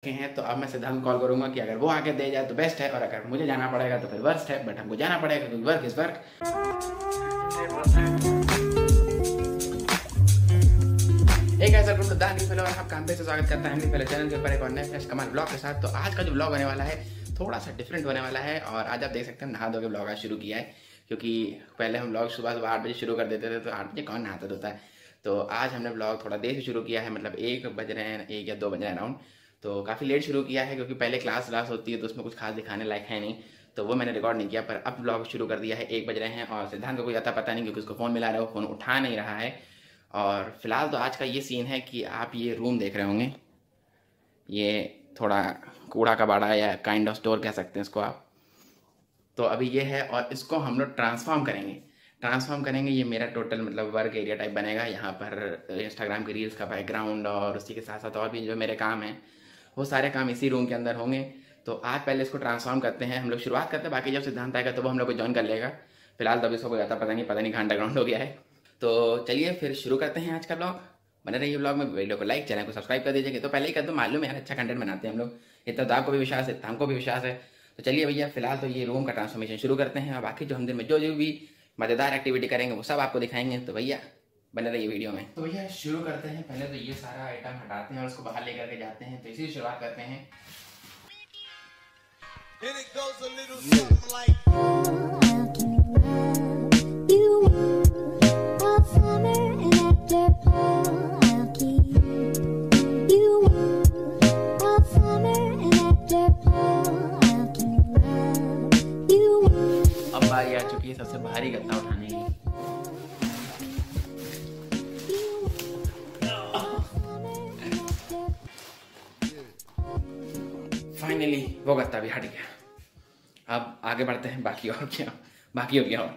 हैं तो अब मैं सिद्धांत कॉल करूंगा कि अगर वो आके दे जाए तो बेस्ट है, और अगर मुझे जाना पड़ेगा तो फिर वर्स्ट है, बट हमको जाना पड़ेगा क्योंकि वर्क इज वर्क। एक ऐसा ग्रुप दानी फेलो और आप काम पे से स्वागत करता है पहले चैनल के ऊपर एक और नए फ्रेश कमाल ब्लॉग के साथ। तो आज का जो ब्लॉग होने वाला है थोड़ा सा डिफरेंट होने वाला है, और आज आप देख सकते हैं नहा धो के ब्लॉग आज शुरू किया है, क्योंकि पहले हम ब्लॉग सुबह 8 बजे शुरू कर देते थे, तो 8 बजे कौन नहाता धोता है। तो आज हमने ब्लॉग थोड़ा देर से शुरू किया है, मतलब 1 बज रहे हैं, 1 या 2 बज रहे हैं अराउंड। तो काफ़ी लेट शुरू किया है क्योंकि पहले क्लास होती है तो उसमें कुछ खास दिखाने लायक है नहीं, तो वो मैंने रिकॉर्ड नहीं किया। पर अब ब्लॉग शुरू कर दिया है, 1 बज रहे हैं और सिद्धांत को कोई आता पता नहीं क्योंकि उसको फ़ोन मिला रहा है, वो फ़ोन उठा नहीं रहा है। और फिलहाल तो आज का ये सीन है कि आप ये रूम देख रहे होंगे, ये थोड़ा कूड़ा कबाड़ा या काइंड ऑफ स्टोर कह सकते हैं इसको आप। तो अभी ये है और इसको हम लोग ट्रांसफॉर्म करेंगे। ये मेरा टोटल मतलब वर्क एरिया टाइप बनेगा। यहाँ पर इंस्टाग्राम की रील्स का बैकग्राउंड और उसी के साथ साथ और भी जो मेरे काम हैं वो सारे काम इसी रूम के अंदर होंगे। तो आज पहले इसको ट्रांसफॉर्म करते हैं, हम लोग शुरुआत करते हैं, बाकी जब सिद्धांत आएगा तो वो हम लोग को ज्वाइन कर लेगा। फिलहाल तब इसको कोई आता पता नहीं कहाँ अंडरग्राउंड हो गया है। तो चलिए फिर शुरू करते हैं आज का ब्लॉग। बने रहिए ब्लॉग में, वीडियो को लाइक, चैनल को सब्सक्राइब कर दीजिएगा। तो पहले ही कर दो, मालूम है यार अच्छा कंटेंट बनाते हैं हम लोग, इतना तो आपको भी विश्वास है, हमको भी विश्वास है। तो चलिए भैया फिलहाल तो ये रूम का ट्रांसफॉर्मेशन शुरू करते हैं, और बाकी जो हम दिन में जो भी मज़ेदार एक्टिविटी करेंगे वो सब आपको दिखाएंगे। तो भैया बने रहिए वीडियो में। तो भैया शुरू करते हैं, पहले तो ये सारा आइटम हटाते हैं और उसको बाहर लेकर के जाते हैं। तो इसी से शुरुआत करते हैं। अब बारी आ चुकी है सबसे भारी गत्ता उठाने की। फाइनली वो गत्ता भी हट गया। अब आगे बढ़ते हैं, बाकी हो गया और।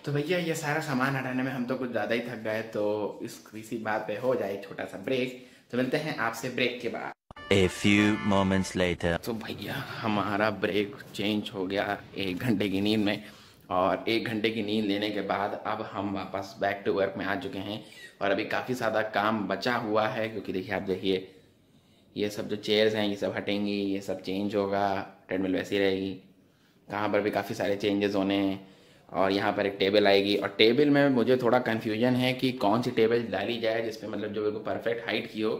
तो भैया ये सारा सामान हटाने में हम तो कुछ ज़्यादा ही थक गए, तो इसी बात पे हो जाए छोटा सा ब्रेक। तो मिलते हैं आपसे ब्रेक के बाद। A few moments later. तो भैया हमारा ब्रेक चेंज हो गया 1 घंटे की नींद में, और 1 घंटे की नींद लेने के बाद अब हम वापस बैक टू वर्क में आ चुके हैं। और अभी काफ़ी ज़्यादा काम बचा हुआ है, क्योंकि देखिए आप देखिए ये सब जो चेयर्स हैं ये सब हटेंगी, ये सब चेंज होगा, ट्रेडमिल वैसी रहेगी। कहाँ पर भी काफ़ी सारे चेंजेस होने हैं। और यहाँ पर एक टेबल आएगी, और टेबल में मुझे थोड़ा कन्फ्यूजन है कि कौन सी टेबल डाली जाए जिसपे मतलब जो बिल्कुल परफेक्ट हाइट की हो।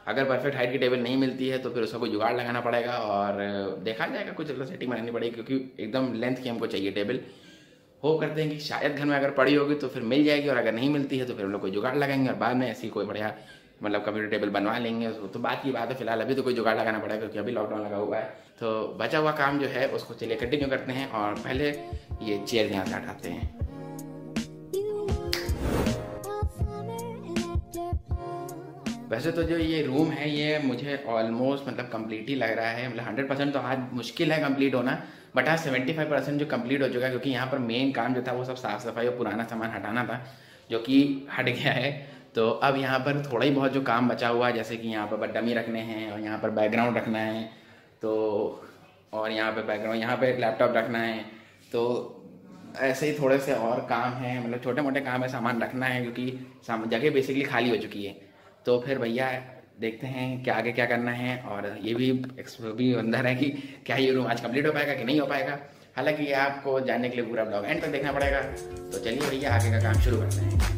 अगर परफेक्ट हाइट की टेबल नहीं मिलती है तो फिर उसका कोई जुगाड़ लगाना पड़ेगा और देखा जाएगा, कुछ मतलब सेटिंग बनानी पड़ेगी, क्योंकि एकदम लेंथ की हमको चाहिए टेबल। होप करते हैं कि शायद घर में अगर पड़ी होगी तो फिर मिल जाएगी, और अगर नहीं मिलती है तो फिर हम लोग कोई जुगाड़ लगाएंगे और बाद में ऐसी कोई बढ़िया मतलब कंप्यूटर टेबल बनवा लेंगे। तो बात की बात है, फिलहाल अभी तो कोई जुगाड़ लगाना पड़ेगा क्योंकि अभी लॉकडाउन लगा हुआ है। तो बचा हुआ काम जो है उसको चलिए कंटिन्यू करते हैं, और पहले ये चेयर यहाँ से हटाते हैं। वैसे तो जो ये रूम है ये मुझे ऑलमोस्ट मतलब कंप्लीट ही लग रहा है, मतलब 100% तो आज मुश्किल है कंप्लीट होना, बट आज 75% जो कंप्लीट हो चुका है, क्योंकि यहाँ पर मेन काम जो था वो सब साफ़ सफाई और पुराना सामान हटाना था, जो कि हट गया है। तो अब यहाँ पर थोड़ा ही बहुत जो काम बचा हुआ है, जैसे कि यहाँ पर डमी रखने हैं और यहाँ पर बैकग्राउंड रखना है, तो और यहाँ पर बैकग्राउंड, यहाँ पर लैपटॉप रखना है। तो ऐसे ही थोड़े से और काम हैं, मतलब छोटे मोटे काम है, सामान रखना है, क्योंकि जगह बेसिकली खाली हो चुकी है। तो फिर भैया देखते हैं कि आगे क्या करना है, और ये भी अंदर है कि क्या ये रूम आज कंप्लीट हो पाएगा कि नहीं हो पाएगा। हालांकि ये आपको जानने के लिए पूरा ब्लॉग एंड तक देखना पड़ेगा। तो चलिए भैया आगे का काम शुरू करते हैं।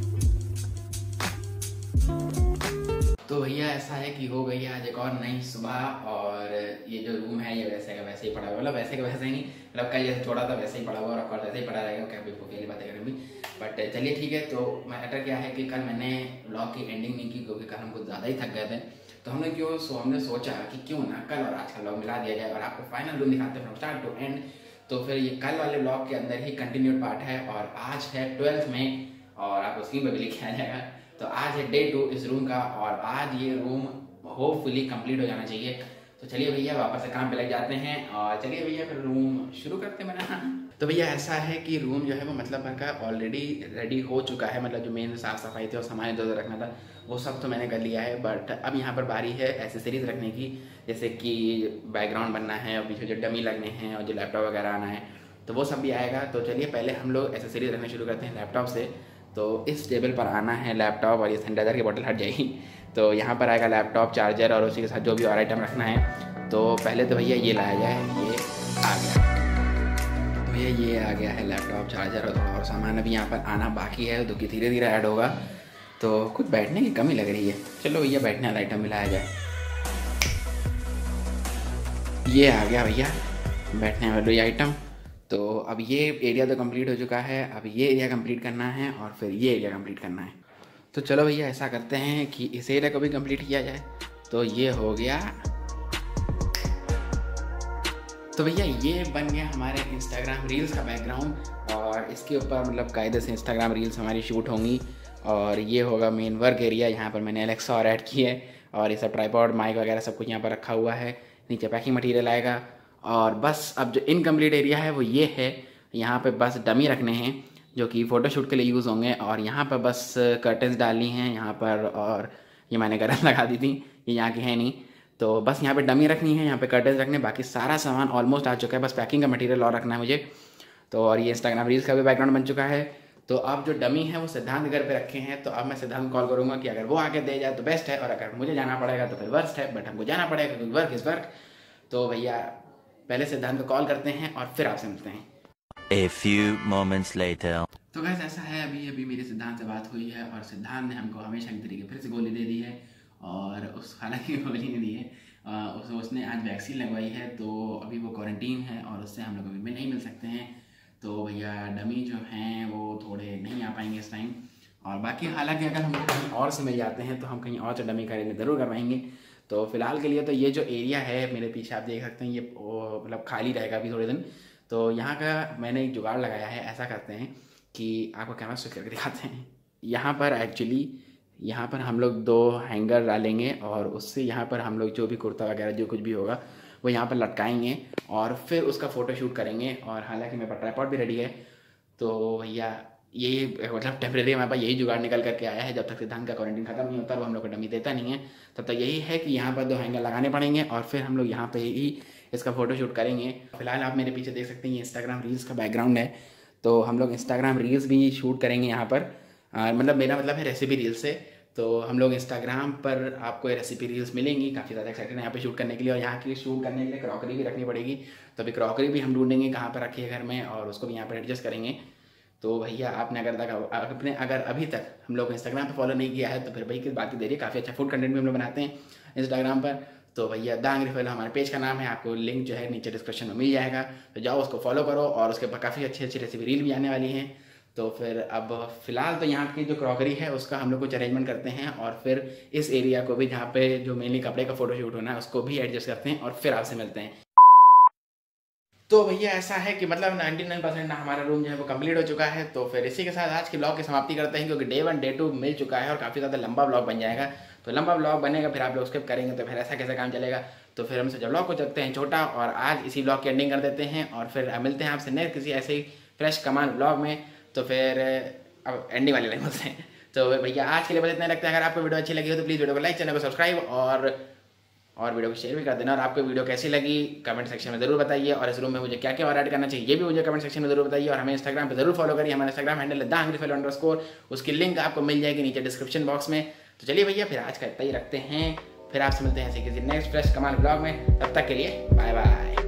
तो भैया ऐसा है कि हो गई है आज एक और नई सुबह, और ये जो रूम है ये वैसे का वैसे ही पड़ा हुआ, मतलब वैसे का वैसे ही नहीं, मतलब कल जैसे छोड़ा था वैसे ही पड़ा हुआ, और ऑफकोर्स वैसे ही पड़ा रहेगा, क्या अकेली बातें करें भी। बट चलिए ठीक है। तो मैटर क्या है कि कल मैंने ब्लॉग की एंडिंग नहीं की, क्योंकि कल हम कुछ ज़्यादा ही थक गए थे। तो हमने सोचा कि क्यों ना कल और आज का ब्लॉग मिला दिया जाए और आपको फाइनल रूम दिखाते हैं फ्रॉम स्टार्ट टू एंड। तो फिर ये कल वाले ब्लॉग के अंदर ही कंटिन्यूड पार्ट है, और आज है 12th में, और आपको स्क्रीन पर भी लिखा आ जाएगा। तो आज है डे 2 इस रूम का, और आज ये रूम होपफुली कंप्लीट हो जाना चाहिए। तो चलिए भैया वापस से काम पे लग जाते हैं, और चलिए भैया फिर रूम शुरू करते हैं बनाना। तो भैया ऐसा है कि रूम जो है वो मतलब भर का ऑलरेडी रेडी हो चुका है, मतलब जो मेन साफ़ सफाई थी और सामान इधर रखना था वो सब तो मैंने कर लिया है। बट अब यहाँ पर बारी है एसेसरीज रखने की, जैसे कि बैकग्राउंड बनना है और पीछे जो डमी लगने हैं और जो लैपटॉप वगैरह आना है, तो वो सब भी आएगा। तो चलिए पहले हम लोग एसेसरीज रखना शुरू करते हैं लैपटॉप से। तो इस टेबल पर आना है लैपटॉप, और ये सैनिटाइजर की बोतल हट जाएगी। तो यहाँ पर आएगा लैपटॉप, चार्जर और उसी के साथ जो भी और आइटम रखना है। तो पहले तो भैया ये लाया जाए, ये आ गया। तो भैया ये आ गया है लैपटॉप, चार्जर और थोड़ा और सामान अभी यहाँ पर आना बाकी है, जो कि धीरे धीरे ऐड होगा। तो कुछ बैठने की कमी लग रही है, चलो भैया बैठने वाला आइटम मिलाया जाए। ये आ गया भैया बैठने वाली आइटम। तो अब ये एरिया तो कंप्लीट हो चुका है, अब ये एरिया कंप्लीट करना है और फिर ये एरिया कंप्लीट करना है। तो चलो भैया ऐसा करते हैं कि इस एरिया को भी कंप्लीट किया जाए। तो ये हो गया। तो भैया ये बन गया हमारे इंस्टाग्राम रील्स का बैकग्राउंड, और इसके ऊपर मतलब कायदे से इंस्टाग्राम रील्स हमारी शूट होंगी। और ये होगा मेन वर्क एरिया, यहाँ पर मैंने एलेक्सा और ऐड की है, और ये सब ट्राइपॉड माइक वगैरह सब कुछ यहाँ पर रखा हुआ है। नीचे पैकिंग मटेरियल आएगा। और बस अब जो इनकम्प्लीट एरिया है वो ये है, यहाँ पे बस डमी रखने हैं जो कि फ़ोटोशूट के लिए यूज़ होंगे, और यहाँ पर बस कर्टन्स डालनी हैं यहाँ पर, और ये मैंने कर्टन लगा दी थी, ये यहाँ की है नहीं। तो बस यहाँ पे डमी रखनी है, यहाँ पे कर्टन्स रखने, बाकी सारा सामान ऑलमोस्ट आ चुका है, बस पैकिंग का मटेरियल और रखना है मुझे। तो और ये इंस्टाग्राम रील्स का भी बैकग्राउंड बन चुका है। तो अब जो डमी है वो सिद्धांत घर पे रखे हैं, तो अब मैं सिद्धांत कॉल करूँगा कि अगर वो आके दे जाए तो बेस्ट है, और अगर मुझे जाना पड़ेगा तो फिर वर्स्ट है, बट हमको जाना पड़ेगा क्योंकि वर्क इज़ वर्क। तो भैया पहले सिद्धांत को कॉल करते हैं और फिर आपसे मिलते हैं। A few moments later. तो गाइस ऐसा है, अभी मेरी सिद्धांत से बात हुई है और सिद्धांत ने हमको हमेशा की तरीके फिर से गोली दे दी है, और उस हालांकि गोली नहीं दी है, उसने आज वैक्सीन लगवाई है। तो अभी वो क्वारंटीन है और उससे हम लोग अभी नहीं मिल सकते हैं। तो भैया डमी जो हैं वो थोड़े नहीं आ पाएंगे इस टाइम, और बाकी हालांकि अगर हम कहीं और से मिल जाते हैं तो हम कहीं और से डमी का अरेंज ज़रूर करवाएंगे। तो फिलहाल के लिए तो ये जो एरिया है मेरे पीछे आप देख सकते हैं, ये मतलब खाली रहेगा अभी थोड़े दिन। तो यहाँ का मैंने एक जुगाड़ लगाया है, ऐसा करते हैं कि आपको कैमरा स्विच करके दिखाते हैं। यहाँ पर एक्चुअली यहाँ पर हम लोग 2 हैंगर डालेंगे, और उससे यहाँ पर हम लोग जो भी कुर्ता वगैरह जो कुछ भी होगा वो यहाँ पर लटकाएंगे, और फिर उसका फ़ोटोशूट करेंगे। और हालांकि मेरे पास ट्राइपॉड भी रेडी है। तो भैया ये मतलब टेम्प्रेरी हमारे पास यही जुगाड़ निकल करके आया है, जब तक सिद्धांत का क्वारंटीन खत्म नहीं होता वो हम लोग को डमी देता नहीं है, तब तक यही है कि यहाँ पर 2 हैंगर लगाने पड़ेंगे, और फिर हम लोग यहाँ पे ही इसका फ़ोटोशूट करेंगे। फिलहाल आप मेरे पीछे देख सकते हैं ये इंस्टाग्राम रील्स का बैकग्राउंड है। तो हम लोग इंस्टाग्राम रील्स भी शूट करेंगे यहाँ पर, मतलब मेरा मतलब है रेसिपी रील्स से। तो हम लोग इंस्टाग्राम पर आपको ये रेसिपी रील्स मिलेंगी, काफ़ी ज़्यादा एक्साइटेड है यहाँ पे शूट करने के लिए। और यहाँ की शूट करने के लिए क्रॉकरी भी रखनी पड़ेगी, तो अभी क्रॉकरी भी हम ढूंढेंगे कहाँ पर रखी है घर में, और उसको भी यहाँ पर एडजस्ट करेंगे। तो भैया आपने अगर अभी तक हम लोग को इंस्टाग्राम पे फॉलो नहीं किया है तो फिर भाई किस बात की देरी है, काफ़ी अच्छा फूड कंटेंट भी हम लोग बनाते हैं इंस्टाग्राम पर। तो भैया द हंग्री फेलो हमारे पेज का नाम है, आपको लिंक जो है नीचे डिस्क्रिप्शन में मिल जाएगा, तो जाओ उसको फॉलो करो, और उसके ऊपर काफ़ी अच्छी अच्छी रेसिपी रील भी आने वाली हैं। तो फिर अब फिलहाल तो यहाँ की जो क्रॉकरी है उसका हम लोग कुछ अरेंजमेंट करते हैं, और फिर इस एरिया को भी जहाँ पे जो मेनली कपड़े का फोटोशूट होना है उसको भी एडजस्ट करते हैं, और फिर आपसे मिलते हैं। तो भैया ऐसा है कि मतलब 99% हमारा रूम जो है वो कंप्लीट हो चुका है। तो फिर इसी के साथ आज के ब्लॉग की समाप्ति करते हैं, क्योंकि डे 1 डे 2 मिल चुका है और काफ़ी ज़्यादा लंबा ब्लॉग बन जाएगा। तो लंबा ब्लॉग बनेगा, फिर आप लोग स्किप करेंगे, तो फिर ऐसा कैसे काम चलेगा। तो फिर हम सोचा ब्लॉग को चलते हैं छोटा, और आज इसी ब्लॉग की एंडिंग कर देते हैं, और फिर मिलते हैं आपसे नेक्स्ट किसी ऐसे ही फ्रेश कमाल ब्लॉग में। तो फिर अब एंडिंग वाले लाइन बोलते हैं। तो भैया आज के लिए बस इतना लगता है। अगर आपको वीडियो अच्छी लगी हो तो प्लीज़ वीडियो को लाइक, चैनल को सब्सक्राइब, और वीडियो को शेयर भी कर देना। और आपको वीडियो कैसी लगी कमेंट सेक्शन में ज़रूर बताइए, और इस रूम में मुझे क्या क्या और ऐड करना चाहिए ये भी मुझे कमेंट सेक्शन में ज़रूर बताइए। और हमें इंस्टाग्राम पे ज़रूर फॉलो करिए, हमारा इंस्टाग्राम हैंडल है द हंग्री फेलो _, उसकी लिंक आपको मिल जाएगी नीचे डिस्क्रिप्शन बॉक्स में। तो चलिए भैया फिर आज का इतना ही रखते हैं, फिर आपसे मिलते हैं ऐसे किसी नेक्स्ट फ्रेश कमाल ब्लॉग में। तब तक के लिए बाय बाय।